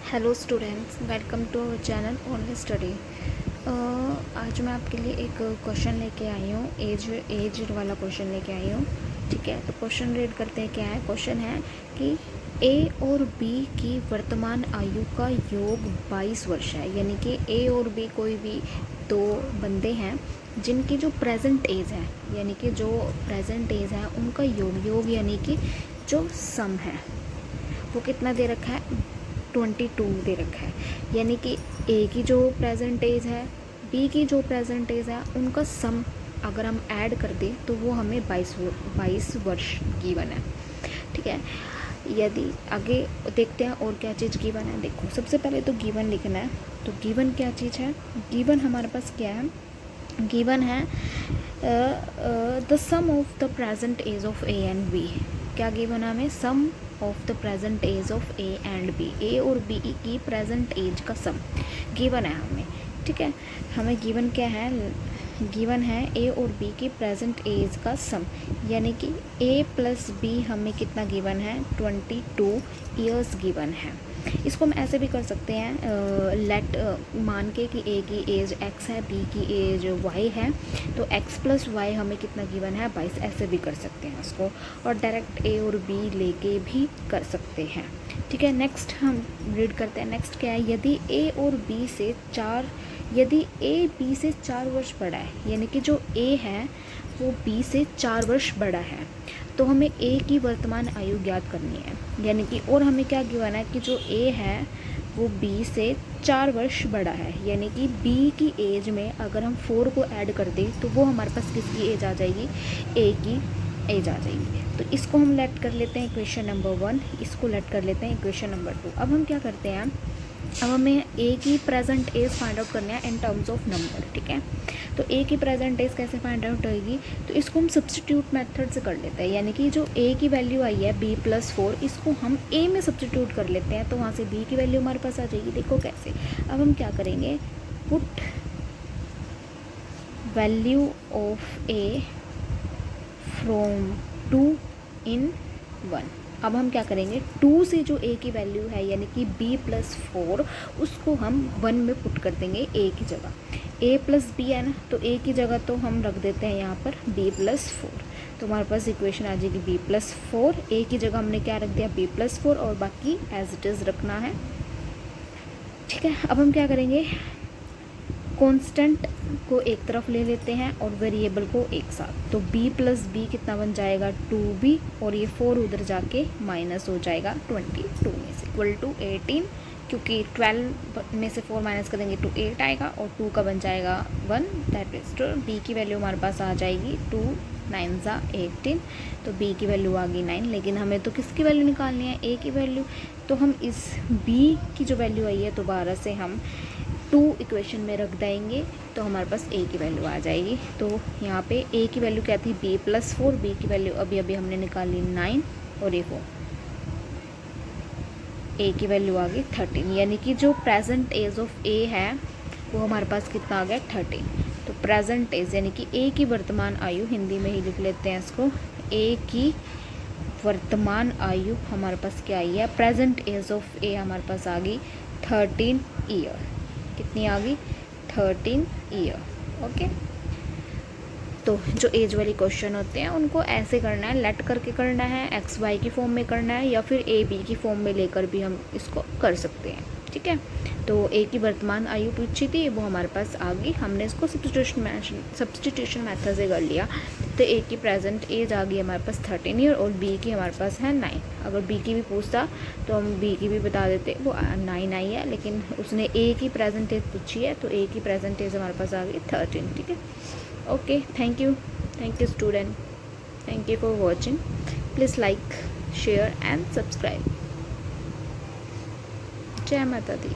Hello students, welcome to our channel only study. आज मैं आपके लिए एक क्वेश्चन लेके आई हूँ, एज वाला क्वेश्चन लेके आई हूँ। ठीक है, तो क्वेश्चन रीड करते हैं। क्या है क्वेश्चन? है कि ए और बी की वर्तमान आयु का योग 22 वर्ष है। यानी कि ए और बी कोई भी दो बंदे हैं जिनकी जो प्रेजेंट एज है, यानी कि जो प्रेजेंट एज है उनका योग यानी कि जो सम है वो कितना दे रखा है? 22 दे रखा है। यानी कि ए की जो प्रेजेंट एज है, बी की जो प्रेजेंट एज है, उनका सम अगर हम ऐड कर दें तो वो हमें 22 वर्ष गिवन है। ठीक है, यदि आगे देखते हैं और क्या चीज़ गिवन है। देखो, सबसे पहले तो गिवन लिखना है। तो गिवन क्या चीज़ है? गिवन हमारे पास क्या है? गिवन है the sum of the present age of A and B. क्या गिवन है हमें? Sum of the present age of A and B. A और बी की प्रेजेंट एज का सम गिवन है हमें। ठीक है, हमें गिवन क्या है? गिवन है ए और बी की प्रेजेंट एज का सम, यानी कि ए प्लस बी हमें कितना गिवन है? 22 ईयर्स गिवन है। इसको हम ऐसे भी कर सकते हैं, लेट मान के कि ए की एज x है, बी की एज y है, तो x प्लस वाई हमें कितना गिवन है? 22। ऐसे भी कर सकते हैं उसको, और डायरेक्ट ए और बी लेके भी कर सकते हैं। ठीक है, नेक्स्ट हम रीड करते हैं। नेक्स्ट क्या है? यदि ए बी से 4 वर्ष बड़ा है, यानी कि जो ए है वो बी से 4 वर्ष बड़ा है, तो हमें ए की वर्तमान आयु ज्ञात करनी है। यानी कि और हमें क्या गिवन है कि जो ए है वो बी से 4 वर्ष बड़ा है, यानी कि बी की एज में अगर हम 4 को ऐड कर दें तो वो हमारे पास किसकी एज आ जाएगी? ए की एज आ जाएगी। तो इसको हम लेट कर लेते हैं इक्वेशन नंबर 1, इसको लेट कर लेते हैं इक्वेशन नंबर 2। अब हम क्या करते हैं? अब हमें ए की प्रेजेंट एज फाइंड आउट करना है इन टर्म्स ऑफ नंबर। ठीक है, तो ए की प्रेजेंट एज कैसे फाइंड आउट होगी? तो इसको हम सब्सटीट्यूट मेथड से कर लेते हैं। यानी कि जो ए की वैल्यू आई है b+4, इसको हम ए में सब्सटीट्यूट कर लेते हैं, तो वहाँ से बी की वैल्यू हमारे पास आ जाएगी। देखो कैसे। अब हम क्या करेंगे? Put value of A from 2 in 1। अब हम क्या करेंगे? 2 से जो a की वैल्यू है, यानी कि b+4, उसको हम 1 में पुट कर देंगे a की जगह। a प्लस बी है ना, तो a की जगह तो हम रख देते हैं यहाँ पर b+4। तो हमारे पास इक्वेशन आ जाएगी b+4। a की जगह हमने क्या रख दिया? b+4, और बाकी एज इट इज़ रखना है। ठीक है, अब हम क्या करेंगे? कांस्टेंट को एक तरफ ले लेते हैं और वेरिएबल को एक साथ। तो b प्लस बी कितना बन जाएगा? 2b, और ये 4 उधर जाके माइनस हो जाएगा 22 में से, इक्वल टू 18, क्योंकि 12 में से 4 माइनस करेंगे तो 8 आएगा, और 2 का बन जाएगा 1। दैट इज तो b की वैल्यू हमारे पास आ जाएगी 2 9 18। तो b की वैल्यू आ गई 9, लेकिन हमें तो किसकी वैल्यू निकालनी है? a की वैल्यू। तो हम इस b की जो वैल्यू आई है दोबारा से हम 2 इक्वेशन में रख देंगे, तो हमारे पास a की वैल्यू आ जाएगी। तो यहाँ पे a की वैल्यू क्या थी? b+4। b की वैल्यू अभी हमने निकाली 9, और ये 4। a की वैल्यू आ गई 13, यानी कि जो प्रेजेंट एज ऑफ a है वो हमारे पास कितना आ गया? 13। तो प्रेजेंट एज यानी कि a की वर्तमान आयु, हिंदी में ही लिख लेते हैं इसको, a की वर्तमान आयु हमारे पास क्या आई है? प्रेजेंट एज ऑफ a हमारे पास आ गई 13 ईयर। कितनी आ गई? 13 ईयर। ओके, तो जो एज वाली क्वेश्चन होते हैं उनको ऐसे करना है, लेट करके करना है, एक्स वाई की फॉर्म में करना है, या फिर ए बी की फॉर्म में लेकर भी हम इसको कर सकते हैं। ठीक है, तो ए की वर्तमान आयु पूछी थी, वो हमारे पास आ गई, हमने इसको सब्सटीट्यूशन मेथड से कर लिया। तो ए की प्रेजेंट एज आ गई हमारे पास 13 ईयर, और बी की हमारे पास है 9। अगर बी की भी पूछता तो हम बी की भी बता देते, वो 9 आई है, लेकिन उसने ए की प्रेजेंट एज पूछी है, तो ए की प्रेजेंट एज हमारे पास आ गई 13। ठीक है, okay, thank you student, thank you for watching. Please like, share and subscribe. जय माता दी।